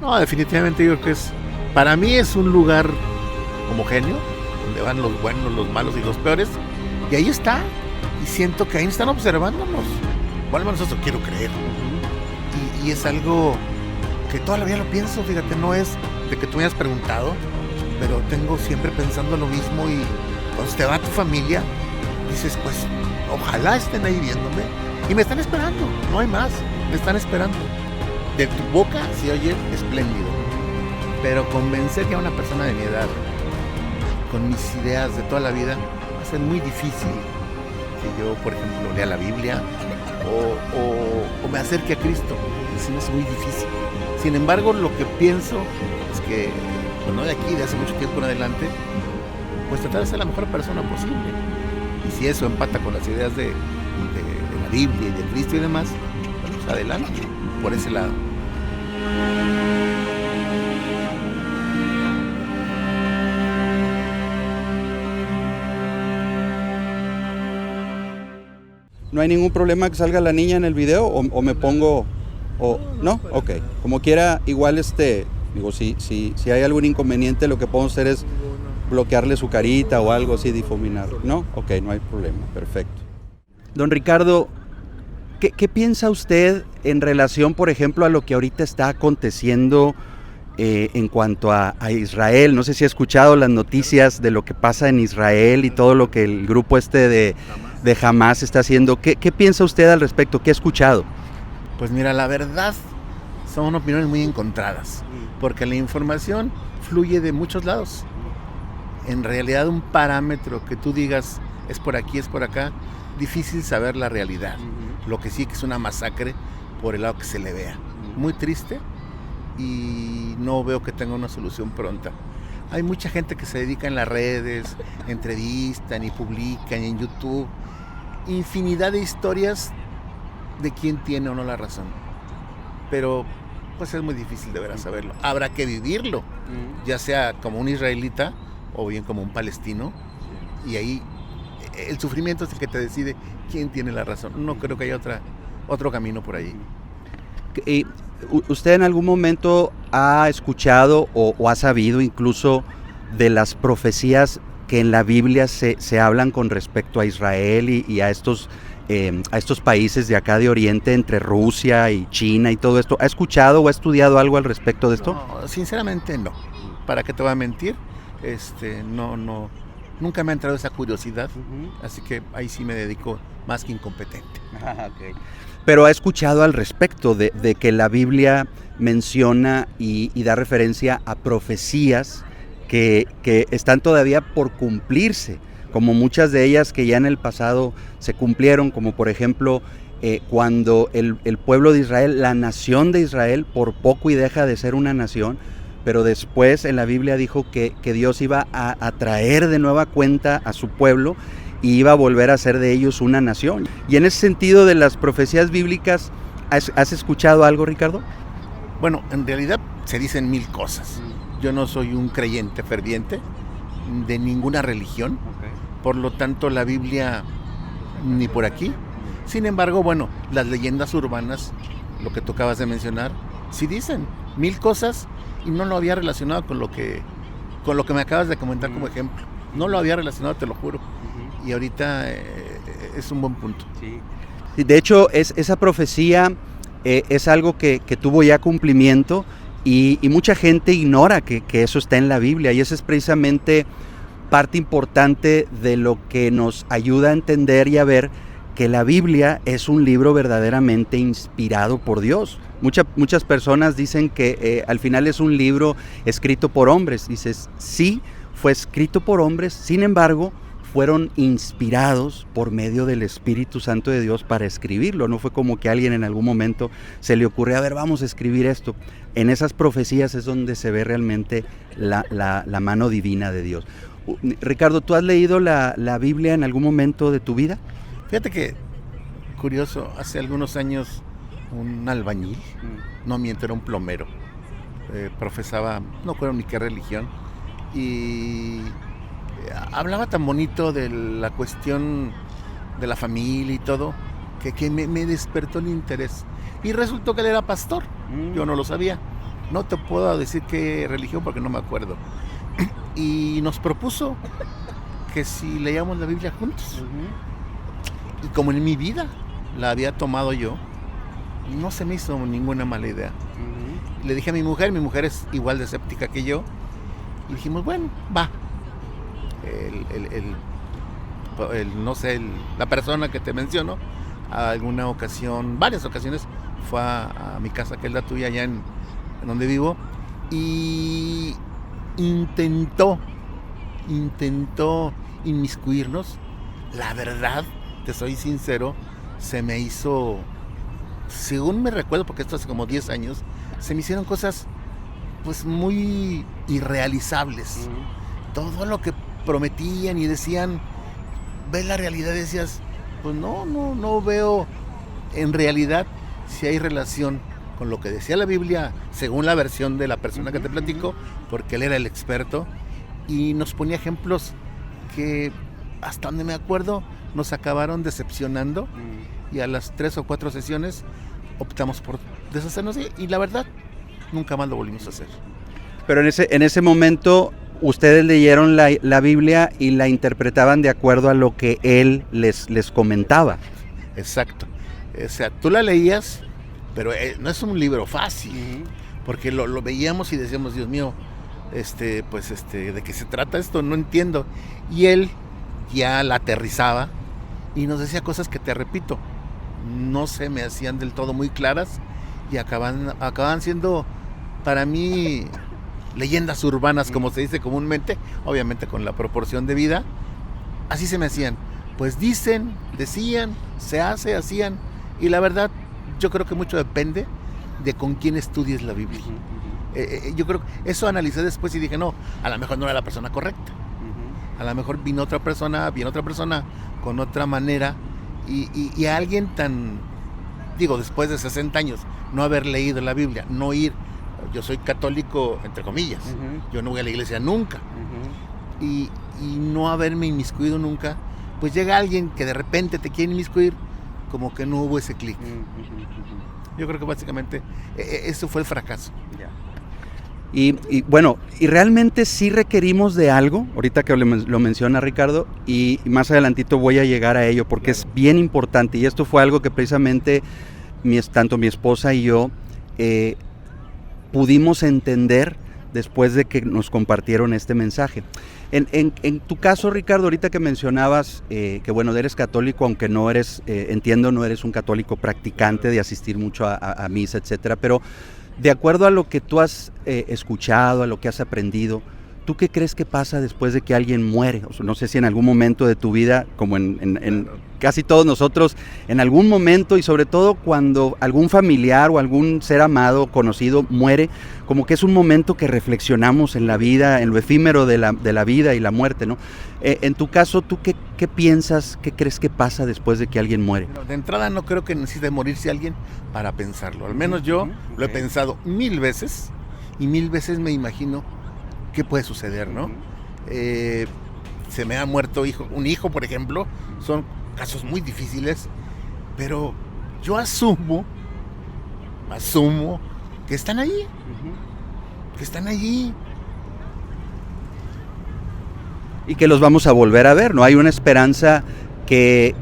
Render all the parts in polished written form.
No, definitivamente yo creo que para mí es un lugar homogéneo, donde van los buenos, los malos y los peores, y ahí está, y siento que ahí están observándonos, o al menos eso quiero creer, y es algo que toda la vida lo pienso, fíjate, no es de que tú me hayas preguntado, pero tengo siempre pensando lo mismo, y cuando te va tu familia, dices, pues, ojalá estén ahí viéndome, y me están esperando, no hay más, me están esperando. De tu boca se oye espléndido, pero convencer ya a una persona de mi edad, con mis ideas de toda la vida, va a ser muy difícil que yo, por ejemplo, lea la Biblia o me acerque a Cristo. Así es muy difícil. Sin embargo, lo que pienso es que, pues no de aquí, de hace mucho tiempo en adelante, pues tratar de ser la mejor persona posible. Y si eso empata con las ideas de la Biblia y de Cristo y demás, pues adelante, por ese lado. ¿No hay ningún problema que salga la niña en el video o me pongo o no? Ok, como quiera, igual digo, si hay algún inconveniente, lo que podemos hacer es bloquearle su carita o algo así, difuminar, ¿no? Ok, no hay problema, perfecto. Don Ricardo, ¿qué piensa usted en relación, por ejemplo, a lo que ahorita está aconteciendo en cuanto a Israel? No sé si ha escuchado las noticias de lo que pasa en Israel y todo lo que el grupo de Hamás está haciendo. ¿Qué piensa usted al respecto? ¿Qué ha escuchado? Pues mira, la verdad son opiniones muy encontradas, porque la información fluye de muchos lados. En realidad un parámetro que tú digas es por aquí, es por acá, difícil saber la realidad. Lo que sí que es una masacre por el lado que se le vea. Muy triste y no veo que tenga una solución pronta. Hay mucha gente que se dedica en las redes, entrevistan y publican en YouTube, infinidad de historias de quién tiene o no la razón. Pero pues es muy difícil de veras saberlo. Habrá que vivirlo, ya sea como un israelita o bien como un palestino, y ahí el sufrimiento es el que te decide quién tiene la razón. No creo que haya otro camino por ahí. ¿Usted en algún momento ha escuchado o ha sabido incluso de las profecías que en la Biblia se hablan con respecto a Israel y a estos países de acá de Oriente, entre Rusia y China y todo esto? ¿Ha escuchado o ha estudiado algo al respecto de esto? No, sinceramente no. ¿Para qué te voy a mentir? No, nunca me ha entrado esa curiosidad, así que ahí sí me dedico más que incompetente. Okay. Pero ha escuchado al respecto de que la Biblia menciona y da referencia a profecías que están todavía por cumplirse, como muchas de ellas que ya en el pasado se cumplieron, como por ejemplo cuando el pueblo de Israel, la nación de Israel, por poco y deja de ser una nación, pero después en la Biblia dijo que Dios iba a traer de nueva cuenta a su pueblo y iba a volver a hacer de ellos una nación. Y en ese sentido de las profecías bíblicas, ¿has escuchado algo, Ricardo? Bueno, en realidad se dicen mil cosas. Yo no soy un creyente ferviente de ninguna religión, por lo tanto la Biblia ni por aquí. Sin embargo, bueno, las leyendas urbanas, lo que tú acabas de mencionar, sí dicen mil cosas y no lo había relacionado con lo que me acabas de comentar como ejemplo. No lo había relacionado, te lo juro. Y ahorita es un buen punto. Sí. De hecho, esa profecía es algo que tuvo ya cumplimiento y mucha gente ignora que eso está en la Biblia, y eso es precisamente parte importante de lo que nos ayuda a entender y a ver que la Biblia es un libro verdaderamente inspirado por Dios. Muchas personas dicen que al final es un libro escrito por hombres. Dices, sí, fue escrito por hombres, sin embargo, fueron inspirados por medio del Espíritu Santo de Dios para escribirlo. No fue como que a alguien en algún momento se le ocurrió, a ver, vamos a escribir esto. En esas profecías es donde se ve realmente la mano divina de Dios. Ricardo, ¿tú has leído la Biblia en algún momento de tu vida? Fíjate que, curioso, hace algunos años un albañil, no miento, era un plomero, profesaba, no recuerdo ni qué religión, y hablaba tan bonito de la cuestión de la familia y todo, que me despertó el interés. Y resultó que él era pastor, yo no lo sabía. no te puedo decir qué religión porque no me acuerdo. Y nos propuso que si leíamos la Biblia juntos. Y como en mi vida la había tomado yo, no se me hizo ninguna mala idea. Le dije a mi mujer es igual de escéptica que yo, y dijimos, bueno, va. La persona que te menciono, a alguna ocasión, varias ocasiones, fue a mi casa, que es la tuya, allá en donde vivo, y intentó inmiscuirnos. La verdad, te soy sincero, se me hizo, según me recuerdo, porque esto hace como 10 años, se me hicieron cosas pues muy irrealizables. Todo lo que prometían y decían, ves la realidad y decías, pues no veo en realidad si hay relación con lo que decía la Biblia, según la versión de la persona que te platico, porque él era el experto, y nos ponía ejemplos que, hasta donde me acuerdo, nos acabaron decepcionando, y a las 3 o 4 sesiones optamos por deshacernos, y la verdad, nunca más lo volvimos a hacer. Pero en ese momento, ustedes leyeron la Biblia y la interpretaban de acuerdo a lo que él les comentaba. Exacto. O sea, tú la leías, pero no es un libro fácil, porque lo veíamos y decíamos, Dios mío, ¿de qué se trata esto? No entiendo. Y él ya la aterrizaba y nos decía cosas que, te repito, no se me hacían del todo muy claras, y acaban siendo para mí leyendas urbanas, como se dice comúnmente, obviamente con la proporción de vida. Así se me hacían. Pues decían, hacían, y la verdad, yo creo que mucho depende de con quién estudies la Biblia. Yo creo que eso analicé después y dije, no, a lo mejor no era la persona correcta. A lo mejor viene otra persona con otra manera, y a alguien tan, después de 60 años, no haber leído la Biblia, no ir. Yo soy católico, entre comillas, yo no voy a la iglesia nunca, y no haberme inmiscuido nunca, pues llega alguien que de repente te quiere inmiscuir, como que no hubo ese clic. Yo creo que básicamente eso fue el fracaso. Y bueno, y realmente sí requerimos de algo, ahorita que lo menciona Ricardo, y más adelantito voy a llegar a ello, porque es bien importante, y esto fue algo que precisamente tanto mi esposa y yo pudimos entender después de que nos compartieron este mensaje. En tu caso, Ricardo, ahorita que mencionabas que bueno, eres católico, aunque no eres, entiendo, no eres un católico practicante de asistir mucho a misa, etcétera, pero de acuerdo a lo que tú has escuchado, a lo que has aprendido, ¿tú qué crees que pasa después de que alguien muere? O sea, no sé si en algún momento de tu vida, como en casi todos nosotros, en algún momento, y sobre todo cuando algún familiar o algún ser amado, conocido, muere, como que es un momento que reflexionamos en la vida, en lo efímero de la vida y la muerte, ¿no? En tu caso, ¿tú qué piensas, qué crees que pasa después de que alguien muere? De entrada, no creo que necesite morirse alguien para pensarlo. Al menos yo lo he pensado 1000 veces, y 1000 veces me imagino qué puede suceder, ¿no? Se me ha muerto un hijo, por ejemplo. Son casos muy difíciles, pero yo asumo que están allí, y que los vamos a volver a ver, ¿no? Hay una esperanza que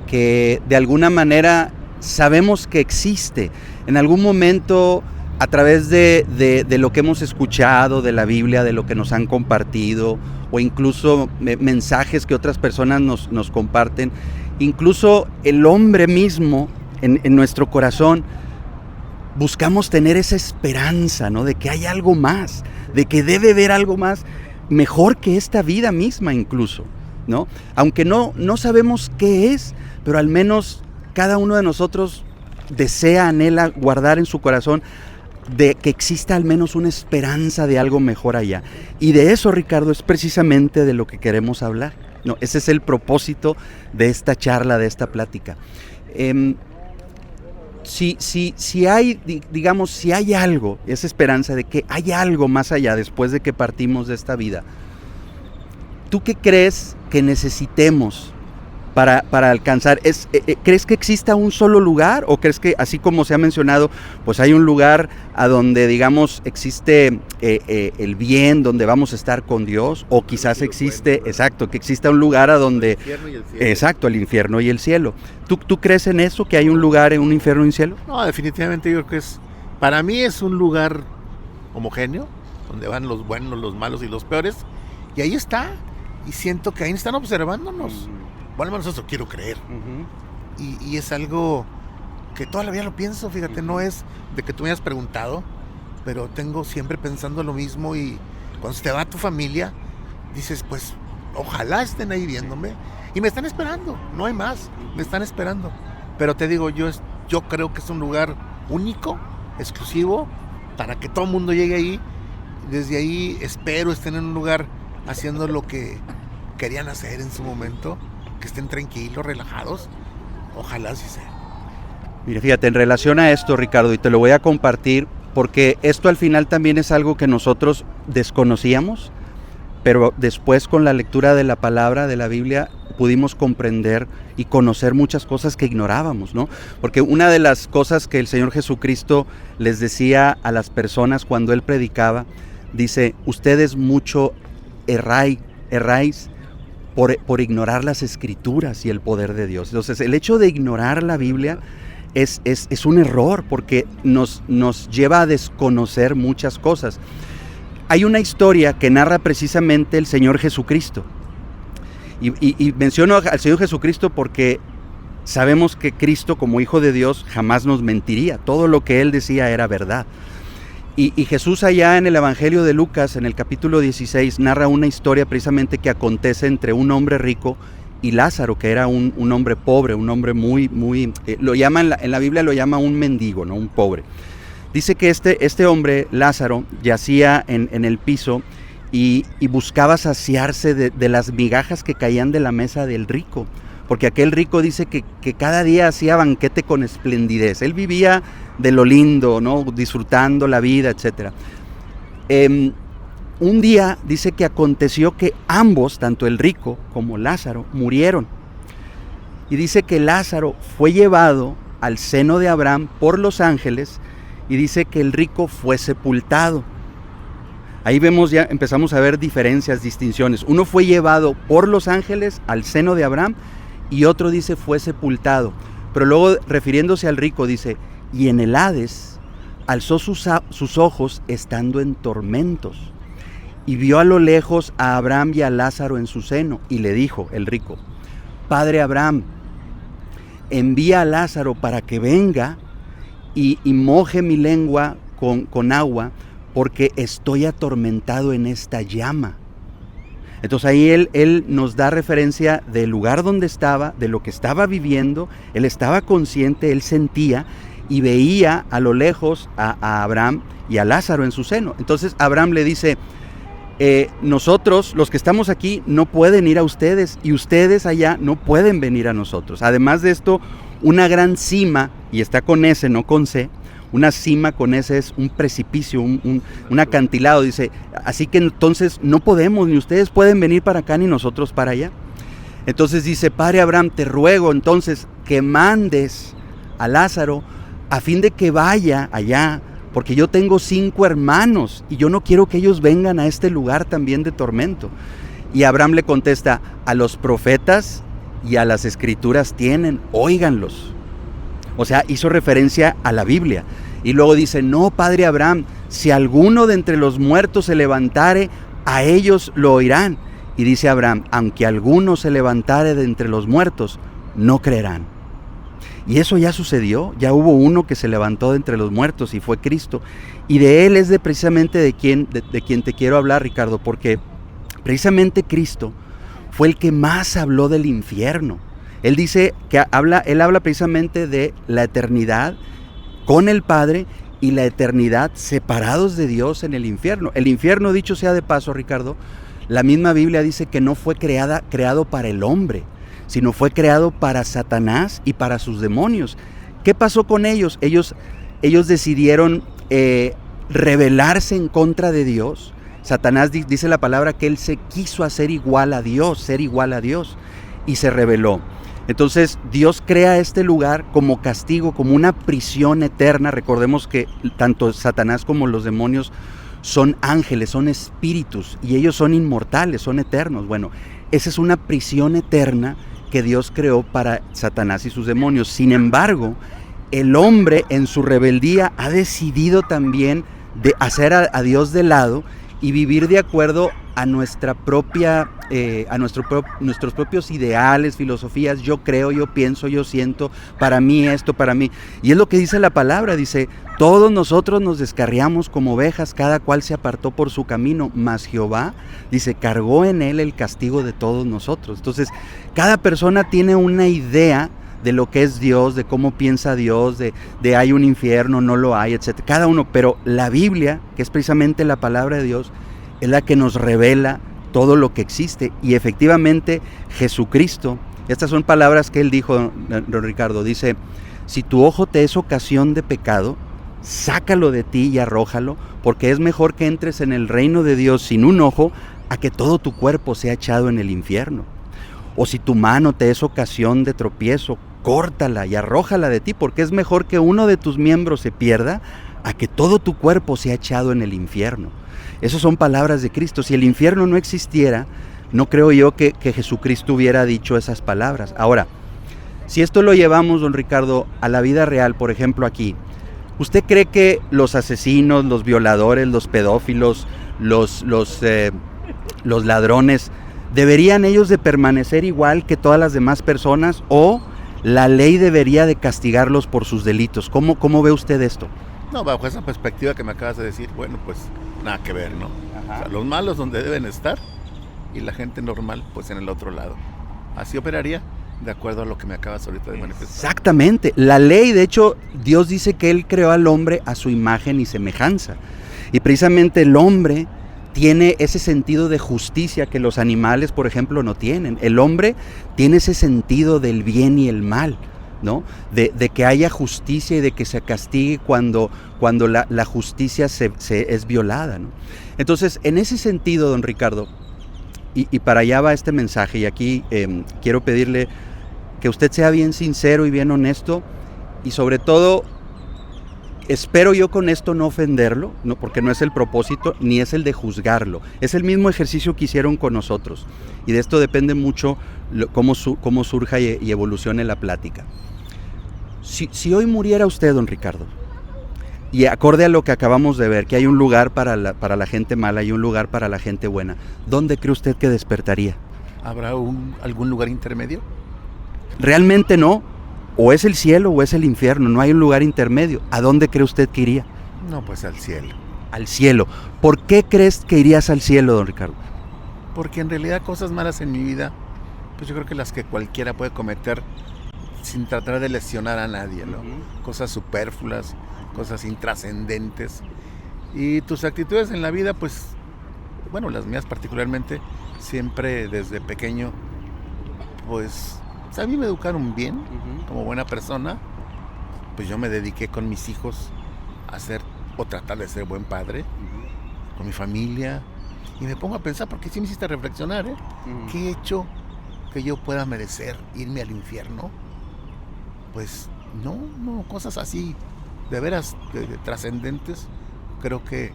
de alguna manera sabemos que existe. En algún momento, a través de lo que hemos escuchado de la Biblia, de lo que nos han compartido, o incluso mensajes que otras personas nos comparten, incluso el hombre mismo en nuestro corazón, buscamos tener esa esperanza, ¿no? De que hay algo más, de que debe haber algo más, mejor que esta vida misma incluso, ¿no? Aunque no sabemos qué es, pero al menos cada uno de nosotros desea, anhela guardar en su corazón de que exista al menos una esperanza de algo mejor allá. Y de eso, Ricardo, es precisamente de lo que queremos hablar, ¿no? Ese es el propósito de esta charla, de esta plática. Si hay, digamos, si hay algo, esa esperanza de que hay algo más allá después de que partimos de esta vida, ¿tú qué crees que necesitemos para alcanzar. ¿Crees que exista un solo lugar o crees que, así como se ha mencionado, pues hay un lugar a donde, digamos, existe el bien, donde vamos a estar con Dios, o quizás existe, exacto, que exista un lugar a donde... Exacto, el infierno y el cielo. ¿Tú crees en eso, que hay un lugar en un infierno y un cielo? No, definitivamente yo creo que para mí es un lugar homogéneo, donde van los buenos, los malos y los peores, y ahí está, y siento que ahí están observándonos. Bueno, al menos eso quiero creer. Y es algo que toda la vida lo pienso, fíjate, no es de que tú me hayas preguntado, pero tengo siempre pensando lo mismo, y cuando se te va tu familia, dices, pues, ojalá estén ahí viéndome, y me están esperando, no hay más, me están esperando. Pero te digo, yo creo que es un lugar único, exclusivo, para que todo el mundo llegue ahí. Desde ahí espero estén en un lugar haciendo lo que querían hacer en su momento, que estén tranquilos, relajados. Ojalá así sea. Mira, fíjate, en relación a esto, Ricardo, y te lo voy a compartir, porque esto al final también es algo que nosotros desconocíamos, pero después con la lectura de la palabra, de la Biblia, pudimos comprender y conocer muchas cosas que ignorábamos, ¿no? Porque una de las cosas que el Señor Jesucristo les decía a las personas cuando Él predicaba, dice, ustedes mucho erráis por ignorar las Escrituras y el poder de Dios. Entonces, el hecho de ignorar la Biblia es un error, porque nos lleva a desconocer muchas cosas. Hay una historia que narra precisamente el Señor Jesucristo. Y menciono al Señor Jesucristo porque sabemos que Cristo, como Hijo de Dios, jamás nos mentiría. Todo lo que Él decía era verdad. Y Jesús, allá en el Evangelio de Lucas, en el capítulo 16, narra una historia precisamente que acontece entre un hombre rico y Lázaro, que era un hombre pobre, un hombre muy, lo llaman, en la Biblia lo llama un mendigo, ¿no? Un pobre. Dice que este hombre, Lázaro, yacía en el piso y buscaba saciarse de las migajas que caían de la mesa del rico, porque aquel rico dice que cada día hacía banquete con esplendidez. Él vivía de lo lindo, ¿no? Disfrutando la vida, etc. Un día dice que aconteció que ambos, tanto el rico como Lázaro, murieron. Y dice que Lázaro fue llevado al seno de Abraham por los ángeles, y dice que el rico fue sepultado. Ahí vemos, ya empezamos a ver diferencias, distinciones. Uno fue llevado por los ángeles al seno de Abraham, y otro dice fue sepultado. Pero luego, refiriéndose al rico, dice, y en el Hades alzó sus ojos estando en tormentos, y vio a lo lejos a Abraham y a Lázaro en su seno, y le dijo el rico, Padre Abraham, envía a Lázaro para que venga y moje mi lengua con agua, porque estoy atormentado en esta llama. Entonces ahí él nos da referencia del lugar donde estaba, de lo que estaba viviendo. Él estaba consciente, él sentía y veía a lo lejos a Abraham y a Lázaro en su seno. Entonces Abraham le dice, nosotros, los que estamos aquí, no pueden ir a ustedes, y ustedes allá no pueden venir a nosotros. Además de esto, una gran cima, y está con S, no con C, una cima con S es un precipicio, un acantilado, dice, así que entonces no podemos, ni ustedes pueden venir para acá, ni nosotros para allá. Entonces dice, Padre Abraham, te ruego entonces que mandes a Lázaro a fin de que vaya allá, porque yo tengo 5 hermanos y yo no quiero que ellos vengan a este lugar también de tormento. Y Abraham le contesta, a los profetas y a las escrituras tienen, óiganlos. O sea, hizo referencia a la Biblia. Y luego dice, no, Padre Abraham, si alguno de entre los muertos se levantare, a ellos lo oirán. Y dice Abraham, aunque alguno se levantare de entre los muertos, no creerán. Y eso ya sucedió, ya hubo uno que se levantó de entre los muertos y fue Cristo. Y de él es precisamente de quien te quiero hablar, Ricardo, porque precisamente Cristo fue el que más habló del infierno. Él dice que él habla precisamente de la eternidad con el Padre y la eternidad separados de Dios en el infierno. El infierno, dicho sea de paso, Ricardo, la misma Biblia dice que no fue creado para el hombre, sino fue creado para Satanás y para sus demonios. ¿Qué pasó con ellos? Ellos decidieron rebelarse en contra de Dios. Satanás dice la palabra que él se quiso hacer igual a Dios, ser igual a Dios. y se rebeló. Entonces Dios crea este lugar como castigo, como una prisión eterna. Recordemos que tanto Satanás como los demonios son ángeles, son espíritus y ellos son inmortales, son eternos. Bueno, esa es una prisión eterna que Dios creó para Satanás y sus demonios. Sin embargo, el hombre en su rebeldía ha decidido también de hacer a Dios de lado y vivir de acuerdo a nuestra propia, nuestros propios ideales, filosofías. Yo creo, yo pienso, yo siento, para mí esto, para mí. Y es lo que dice la palabra, dice, todos nosotros nos descarriamos como ovejas, cada cual se apartó por su camino, mas Jehová, dice, cargó en él el castigo de todos nosotros. Entonces, cada persona tiene una idea de lo que es Dios, de cómo piensa Dios, de hay un infierno, no lo hay, etc. Cada uno, pero la Biblia, que es precisamente la palabra de Dios, es la que nos revela todo lo que existe. Y efectivamente Jesucristo, estas son palabras que él dijo, don Ricardo, dice, si tu ojo te es ocasión de pecado, sácalo de ti y arrójalo, porque es mejor que entres en el reino de Dios sin un ojo, a que todo tu cuerpo sea echado en el infierno. O si tu mano te es ocasión de tropiezo, córtala y arrójala de ti, porque es mejor que uno de tus miembros se pierda, a que todo tu cuerpo sea echado en el infierno. Esas son palabras de Cristo. Si el infierno no existiera, no creo yo que Jesucristo hubiera dicho esas palabras. Ahora, si esto lo llevamos, don Ricardo, a la vida real, por ejemplo aquí, ¿usted cree que los asesinos, los violadores, los pedófilos, los ladrones, deberían ellos de permanecer igual que todas las demás personas, o la ley debería de castigarlos por sus delitos? ¿Cómo ve usted esto? No, bajo esa perspectiva que me acabas de decir, bueno, pues nada que ver, ¿no? O sea, los malos donde deben estar y la gente normal pues en el otro lado. Así operaría de acuerdo a lo que me acabas ahorita de manifestar. Exactamente. La ley, de hecho, Dios dice que Él creó al hombre a su imagen y semejanza. Y precisamente el hombre tiene ese sentido de justicia que los animales, por ejemplo, no tienen. El hombre tiene ese sentido del bien y el mal, ¿no? De que haya justicia y de que se castigue cuando la justicia es violada, ¿no? Entonces, en ese sentido, don Ricardo, y para allá va este mensaje, y aquí quiero pedirle que usted sea bien sincero y bien honesto, y sobre todo, espero yo con esto no ofenderlo, no, porque no es el propósito, ni es el de juzgarlo. Es el mismo ejercicio que hicieron con nosotros, y de esto depende mucho cómo surja y evolucione la plática. Si hoy muriera usted, don Ricardo, y acorde a lo que acabamos de ver, que hay un lugar para la gente mala y un lugar para la gente buena, ¿dónde cree usted que despertaría? ¿Habrá algún lugar intermedio? Realmente no. O es el cielo o es el infierno, no hay un lugar intermedio. ¿A dónde cree usted que iría? No, pues al cielo. Al cielo. ¿Por qué crees que irías al cielo, don Ricardo? Porque en realidad cosas malas en mi vida, pues yo creo que las que cualquiera puede cometer sin tratar de lesionar a nadie, ¿no? Cosas superfluas, cosas intrascendentes. Y tus actitudes en la vida, pues, bueno, las mías particularmente, siempre desde pequeño, pues, a mí me educaron bien, como buena persona. Pues yo me dediqué con mis hijos a ser o tratar de ser buen padre, con mi familia. Y me pongo a pensar, porque sí me hiciste reflexionar, ¿qué he hecho que yo pueda merecer irme al infierno? Pues no, cosas así, de veras trascendentes, creo que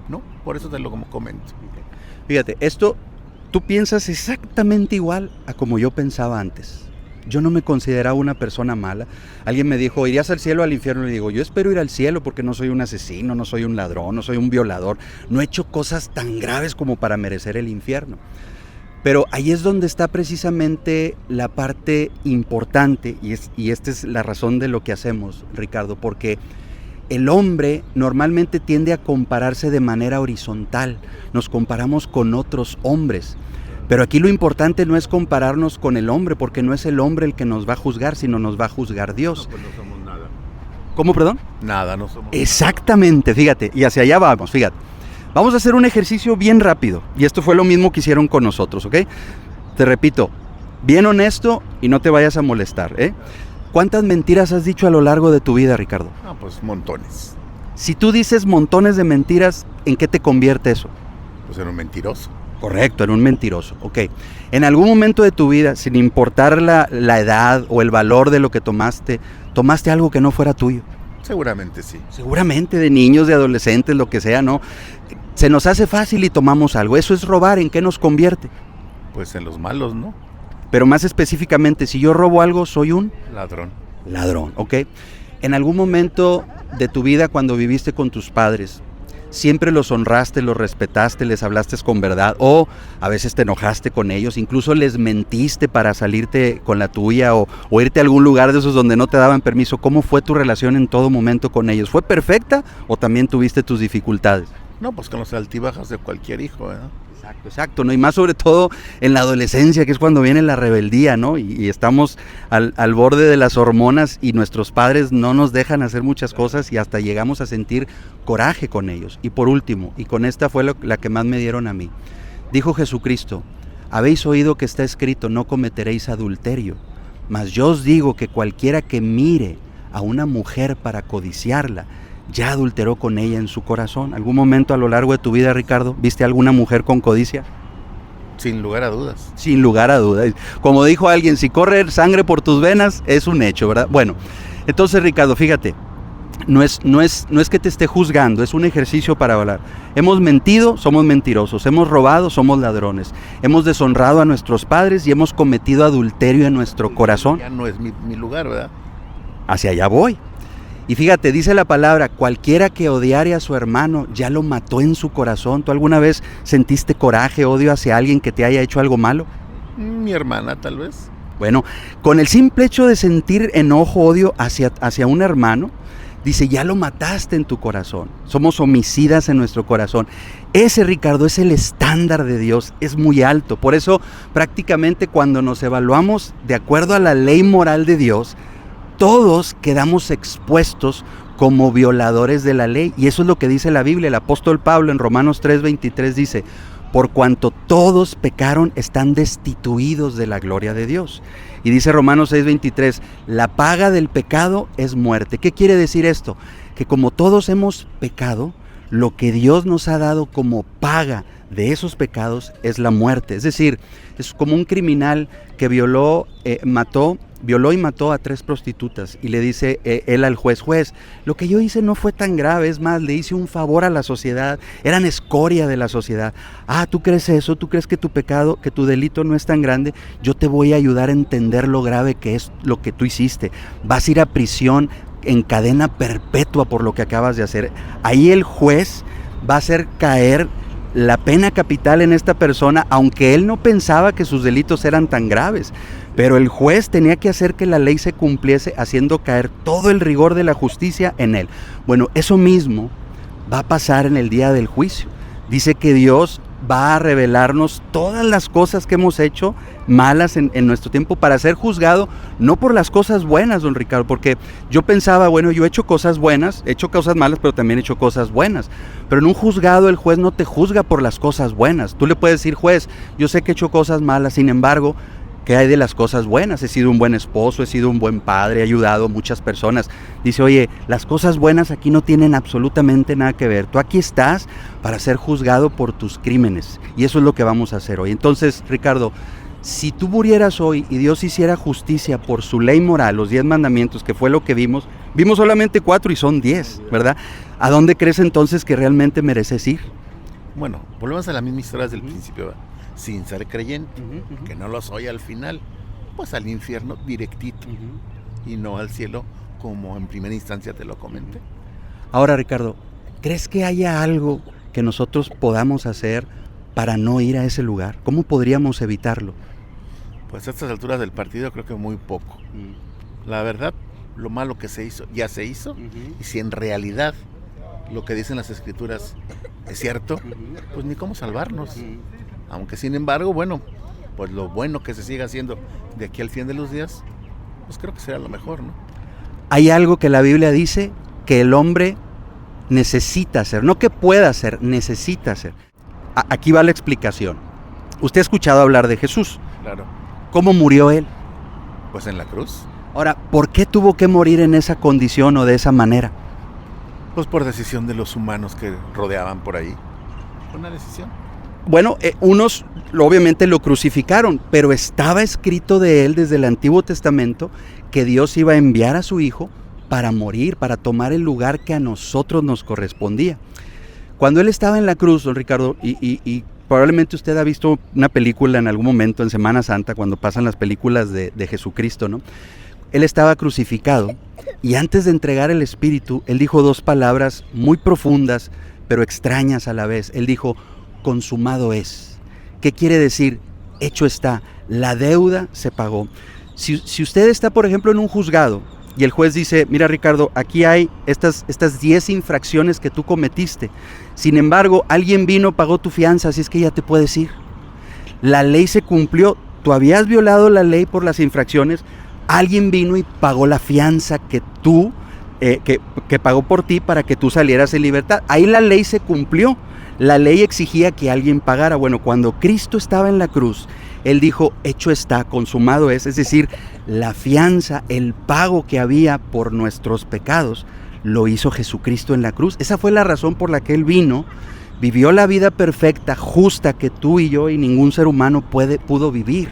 no, por eso te lo comento. Fíjate, esto, tú piensas exactamente igual a como yo pensaba antes. Yo no me consideraba una persona mala. Alguien me dijo, ¿irías al cielo o al infierno? Le digo, yo espero ir al cielo porque no soy un asesino, no soy un ladrón, no soy un violador. No he hecho cosas tan graves como para merecer el infierno. Pero ahí es donde está precisamente la parte importante, y esta es la razón de lo que hacemos, Ricardo, porque el hombre normalmente tiende a compararse de manera horizontal. Nos comparamos con otros hombres. Pero aquí lo importante no es compararnos con el hombre, porque no es el hombre el que nos va a juzgar, sino nos va a juzgar Dios. No, pues no somos nada. ¿Cómo, perdón? Nada, no somos Exactamente, fíjate, y hacia allá vamos, fíjate. Vamos a hacer un ejercicio bien rápido, y esto fue lo mismo que hicieron con nosotros, ¿ok? Te repito, bien honesto y no te vayas a molestar, ¿eh? ¿Cuántas mentiras has dicho a lo largo de tu vida, Ricardo? Ah, pues montones. Si tú dices montones de mentiras, ¿en qué te convierte eso? Pues en un mentiroso. Correcto, era un mentiroso. Ok. En algún momento de tu vida, sin importar la edad o el valor de lo que tomaste algo que no fuera tuyo. Seguramente sí. Seguramente de niños, de adolescentes, lo que sea, ¿no? Se nos hace fácil y tomamos algo. Eso es robar. ¿En qué nos convierte? Pues en los malos, ¿no? Pero más específicamente, si yo robo algo, soy un Ladrón, ¿ok? En algún momento de tu vida, cuando viviste con tus padres, siempre los honraste, los respetaste, les hablaste con verdad, o a veces te enojaste con ellos, incluso les mentiste para salirte con la tuya o irte a algún lugar de esos donde no te daban permiso. ¿Cómo fue tu relación en todo momento con ellos? ¿Fue perfecta o también tuviste tus dificultades? No, pues con los altibajas de cualquier hijo, ¿verdad? Exacto, ¿no? Y más sobre todo en la adolescencia, que es cuando viene la rebeldía, ¿no? Y estamos al borde de las hormonas y nuestros padres no nos dejan hacer muchas cosas y hasta llegamos a sentir coraje con ellos. Y por último, y con esta fue la que más me dieron a mí, dijo Jesucristo: habéis oído que está escrito, no cometeréis adulterio, mas yo os digo que cualquiera que mire a una mujer para codiciarla, ya adulteró con ella en su corazón. ¿Algún momento a lo largo de tu vida, Ricardo, viste a alguna mujer con codicia? Sin lugar a dudas. Sin lugar a dudas. Como dijo alguien, si corre sangre por tus venas, es un hecho, ¿verdad? Bueno, entonces, Ricardo, fíjate, no es que te esté juzgando, es un ejercicio para hablar. Hemos mentido, somos mentirosos. Hemos robado, somos ladrones. Hemos deshonrado a nuestros padres y hemos cometido adulterio en nuestro corazón. Ya no es mi lugar, ¿verdad? Hacia allá voy. Y fíjate, dice la palabra, cualquiera que odiare a su hermano ya lo mató en su corazón. ¿Tú alguna vez sentiste coraje, odio hacia alguien que te haya hecho algo malo? Mi hermana, tal vez. Bueno, con el simple hecho de sentir enojo, odio hacia un hermano, dice, ya lo mataste en tu corazón. Somos homicidas en nuestro corazón. Ese, Ricardo, es el estándar de Dios, es muy alto. Por eso, prácticamente cuando nos evaluamos de acuerdo a la ley moral de Dios, todos quedamos expuestos como violadores de la ley. Y eso es lo que dice la Biblia. El apóstol Pablo en Romanos 3:23 dice: por cuanto todos pecaron, están destituidos de la gloria de Dios. Y dice Romanos 6:23, la paga del pecado es muerte. ¿Qué quiere decir esto? Que como todos hemos pecado, lo que Dios nos ha dado como paga de esos pecados es la muerte. Es decir, es como un criminal que violó y mató a 3 prostitutas y le dice él al juez, lo que yo hice no fue tan grave, es más, le hice un favor a la sociedad, eran escoria de la sociedad. ¿Tú crees eso? ¿Tú crees que tu pecado, que tu delito no es tan grande? Yo te voy a ayudar a entender lo grave que es lo que tú hiciste. Vas a ir a prisión en cadena perpetua por lo que acabas de hacer. Ahí el juez va a hacer caer la pena capital en esta persona, aunque él no pensaba que sus delitos eran tan graves, pero el juez tenía que hacer que la ley se cumpliese, haciendo caer todo el rigor de la justicia en él. Bueno, eso mismo va a pasar en el día del juicio. Dice que Dios va a revelarnos todas las cosas que hemos hecho malas en nuestro tiempo para ser juzgado, no por las cosas buenas, don Ricardo, porque yo pensaba, bueno, yo he hecho cosas buenas, he hecho cosas malas, pero también he hecho cosas buenas. Pero en un juzgado el juez no te juzga por las cosas buenas. Tú le puedes decir, juez, yo sé que he hecho cosas malas, sin embargo, ¿qué hay de las cosas buenas? He sido un buen esposo, he sido un buen padre, he ayudado a muchas personas. Dice, oye, las cosas buenas aquí no tienen absolutamente nada que ver. Tú aquí estás para ser juzgado por tus crímenes. Y eso es lo que vamos a hacer hoy. Entonces, Ricardo, si tú murieras hoy y Dios hiciera justicia por su ley moral, los 10 mandamientos, que fue lo que vimos solamente 4 y son 10, ¿verdad? ¿A dónde crees entonces que realmente mereces ir? Bueno, volvemos a la misma historia desde el principio, ¿verdad? Sin ser creyente, que no lo soy al final, pues al infierno directito, y no al cielo como en primera instancia te lo comenté. Ahora, Ricardo, ¿crees que haya algo que nosotros podamos hacer para no ir a ese lugar? ¿Cómo podríamos evitarlo? Pues a estas alturas del partido creo que muy poco. La verdad, lo malo que se hizo, ya se hizo, y si en realidad lo que dicen las escrituras es cierto, pues ni cómo salvarnos. Aunque sin embargo, bueno, pues lo bueno que se siga haciendo de aquí al fin de los días, pues creo que será lo mejor, ¿no? Hay algo que la Biblia dice que el hombre necesita hacer, no que pueda hacer, necesita hacer. Aquí va la explicación. Usted ha escuchado hablar de Jesús. Claro. ¿Cómo murió él? Pues en la cruz. Ahora, ¿por qué tuvo que morir en esa condición o de esa manera? Pues por decisión de los humanos que rodeaban por ahí. Fue una decisión. Bueno, unos obviamente lo crucificaron, pero estaba escrito de él desde el Antiguo Testamento que Dios iba a enviar a su Hijo para morir, para tomar el lugar que a nosotros nos correspondía. Cuando él estaba en la cruz, don Ricardo, y probablemente usted ha visto una película en algún momento en Semana Santa, cuando pasan las películas de Jesucristo, ¿no? Él estaba crucificado y antes de entregar el Espíritu, él dijo dos palabras muy profundas, pero extrañas a la vez. Él dijo, consumado es. ¿Qué quiere decir? Hecho está, la deuda se pagó. Si usted está, por ejemplo, en un juzgado y el juez dice, mira Ricardo, aquí hay estas 10 infracciones que tú cometiste. Sin embargo, alguien vino, pagó tu fianza, así es que ya te puedes ir. La ley se cumplió, tú habías violado la ley por las infracciones, alguien vino y pagó la fianza que tú, que pagó por ti para que tú salieras en libertad. Ahí la ley se cumplió. La ley exigía que alguien pagara. Bueno, cuando Cristo estaba en la cruz, Él dijo, hecho está, consumado es decir, la fianza, el pago que había por nuestros pecados, lo hizo Jesucristo en la cruz. Esa fue la razón por la que Él vino, vivió la vida perfecta, justa que tú y yo y ningún ser humano pudo vivir.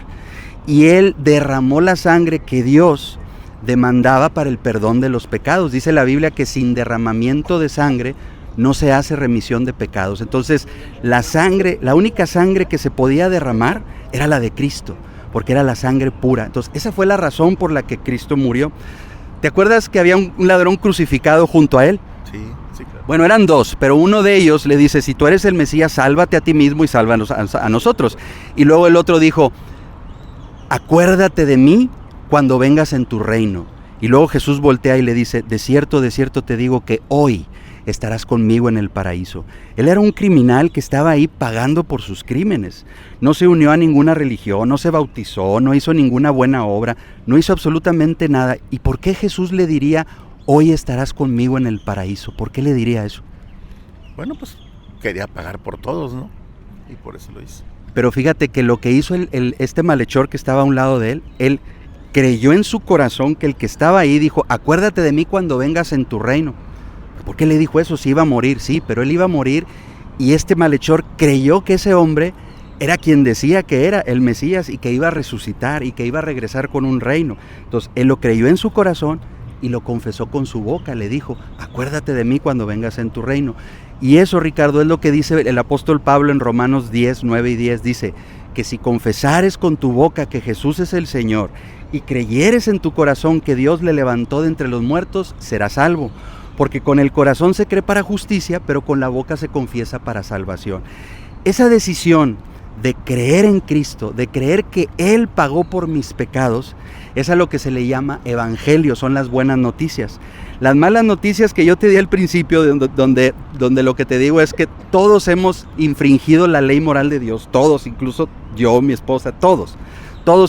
Y Él derramó la sangre que Dios demandaba para el perdón de los pecados. Dice la Biblia que sin derramamiento de sangre no se hace remisión de pecados. Entonces, la única sangre que se podía derramar era la de Cristo, porque era la sangre pura. Entonces, esa fue la razón por la que Cristo murió. ¿Te acuerdas que había un ladrón crucificado junto a él? Sí, claro. Bueno, eran dos, pero uno de ellos le dice, si tú eres el Mesías, sálvate a ti mismo y sálvanos a nosotros. Y luego el otro dijo, acuérdate de mí cuando vengas en tu reino. Y luego Jesús voltea y le dice, de cierto te digo que hoy estarás conmigo en el paraíso. Él era un criminal que estaba ahí pagando por sus crímenes. No se unió a ninguna religión, no se bautizó, no hizo ninguna buena obra, no hizo absolutamente nada. ¿Y por qué Jesús le diría, hoy estarás conmigo en el paraíso? ¿Por qué le diría eso? Bueno, pues quería pagar por todos, ¿no? Y por eso lo hizo. Pero fíjate que lo que hizo este malhechor que estaba a un lado de él creyó en su corazón que el que estaba ahí dijo, acuérdate de mí cuando vengas en tu reino. ¿Por qué le dijo eso? Si iba a morir, sí, pero él iba a morir y este malhechor creyó que ese hombre era quien decía que era el Mesías y que iba a resucitar y que iba a regresar con un reino. Entonces, él lo creyó en su corazón y lo confesó con su boca, le dijo, acuérdate de mí cuando vengas en tu reino. Y eso, Ricardo, es lo que dice el apóstol Pablo en Romanos 10, 9 y 10, dice que si confesares con tu boca que Jesús es el Señor y creyeres en tu corazón que Dios le levantó de entre los muertos, serás salvo. Porque con el corazón se cree para justicia, pero con la boca se confiesa para salvación. Esa decisión de creer en Cristo, de creer que Él pagó por mis pecados, es a lo que se le llama evangelio, son las buenas noticias. Las malas noticias que yo te di al principio, donde lo que te digo es que todos hemos infringido la ley moral de Dios, todos, incluso yo, mi esposa, todos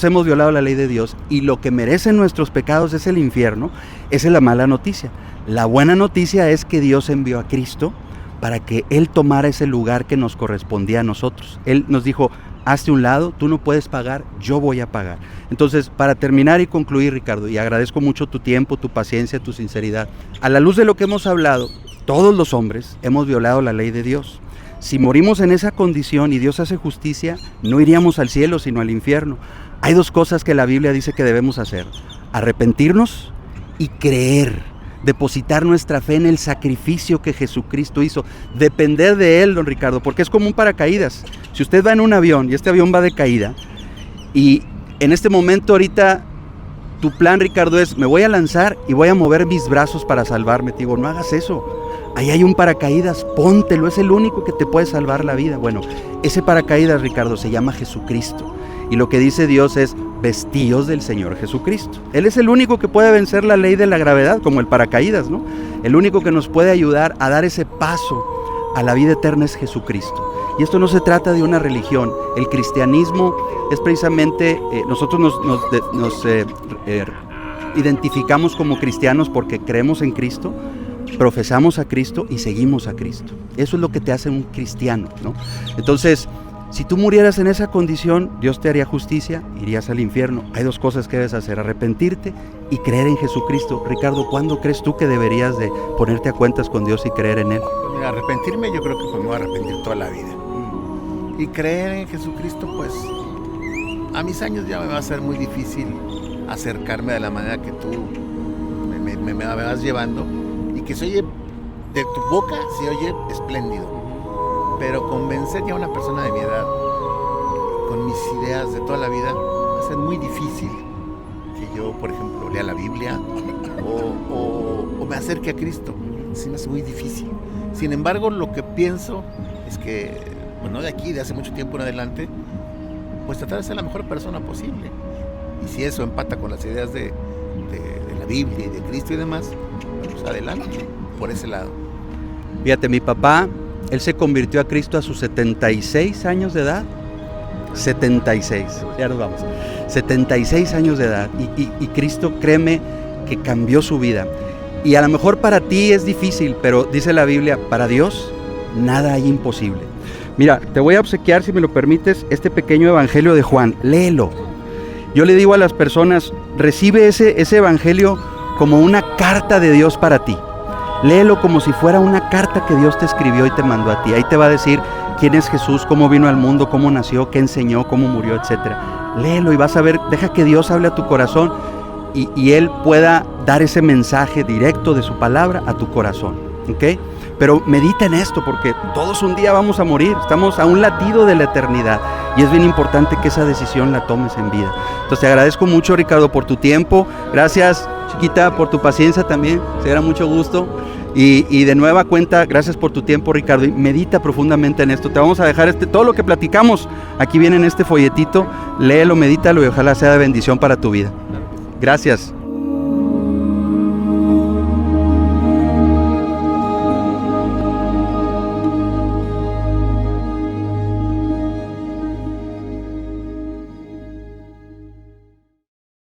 hemos violado la ley de Dios y lo que merecen nuestros pecados es el infierno. Esa es la mala noticia. La buena noticia es que Dios envió a Cristo para que Él tomara ese lugar que nos correspondía a nosotros. Él nos dijo, hazte un lado, tú no puedes pagar, yo voy a pagar. Entonces, para terminar y concluir, Ricardo, y agradezco mucho tu tiempo, tu paciencia, tu sinceridad, a la luz de lo que hemos hablado, todos los hombres hemos violado la ley de Dios. Si morimos en esa condición y Dios hace justicia, no iríamos al cielo, sino al infierno. Hay dos cosas que la Biblia dice que debemos hacer: arrepentirnos y creer, depositar nuestra fe en el sacrificio que Jesucristo hizo, depender de Él, don Ricardo, porque es como un paracaídas. Si usted va en un avión y este avión va de caída, y en este momento ahorita tu plan, Ricardo, es me voy a lanzar y voy a mover mis brazos para salvarme. Te digo, no hagas eso. Ahí hay un paracaídas, póntelo, es el único que te puede salvar la vida. Bueno, ese paracaídas, Ricardo, se llama Jesucristo. Y lo que dice Dios es, vestíos del Señor Jesucristo. Él es el único que puede vencer la ley de la gravedad, como el paracaídas, ¿no? El único que nos puede ayudar a dar ese paso a la vida eterna es Jesucristo. Y esto no se trata de una religión. El cristianismo es precisamente, nosotros nos identificamos como cristianos porque creemos en Cristo, profesamos a Cristo y seguimos a Cristo. Eso es lo que te hace un cristiano, ¿no? Entonces, si tú murieras en esa condición, Dios te haría justicia, irías al infierno. Hay dos cosas que debes hacer: arrepentirte y creer en Jesucristo. Ricardo, ¿cuándo crees tú que deberías de ponerte a cuentas con Dios y creer en Él? Pues mira, arrepentirme, yo creo que pues me voy a arrepentir toda la vida. y creer en Jesucristo, pues a mis años ya me va a ser muy difícil acercarme de la manera que tú me vas llevando, y que se oye de tu boca, se oye espléndido, pero convencer ya a una persona de mi edad con mis ideas de toda la vida va a ser muy difícil que yo, por ejemplo, lea la Biblia o me acerque a Cristo. Sí me hace muy difícil. Sin embargo, lo que pienso es que, bueno, de aquí, de hace mucho tiempo en adelante, pues tratar de ser la mejor persona posible. Y si eso empata con las ideas de la Biblia y de Cristo y demás, pues adelante, por ese lado. Fíjate, mi papá, él se convirtió a Cristo a sus 76 años de edad. 76, ya nos vamos. 76 años de edad. Y Cristo, créeme, que cambió su vida. Y a lo mejor para ti es difícil, pero dice la Biblia, para Dios nada hay imposible. Mira, te voy a obsequiar, si me lo permites, este pequeño evangelio de Juan. Léelo. Yo le digo a las personas, recibe ese evangelio como una carta de Dios para ti. Léelo como si fuera una carta que Dios te escribió y te mandó a ti. Ahí te va a decir quién es Jesús, cómo vino al mundo, cómo nació, qué enseñó, cómo murió, etc. Léelo y vas a ver, deja que Dios hable a tu corazón y Él pueda dar ese mensaje directo de su palabra a tu corazón, ¿ok? Pero medita en esto, porque todos un día vamos a morir, estamos a un latido de la eternidad y es bien importante que esa decisión la tomes en vida. Entonces te agradezco mucho, Ricardo, por tu tiempo. Gracias, chiquita, por tu paciencia también, será mucho gusto. Y de nueva cuenta, gracias por tu tiempo, Ricardo, y medita profundamente en esto. Te vamos a dejar todo lo que platicamos, aquí viene en este folletito, léelo, medítalo y ojalá sea de bendición para tu vida. Gracias.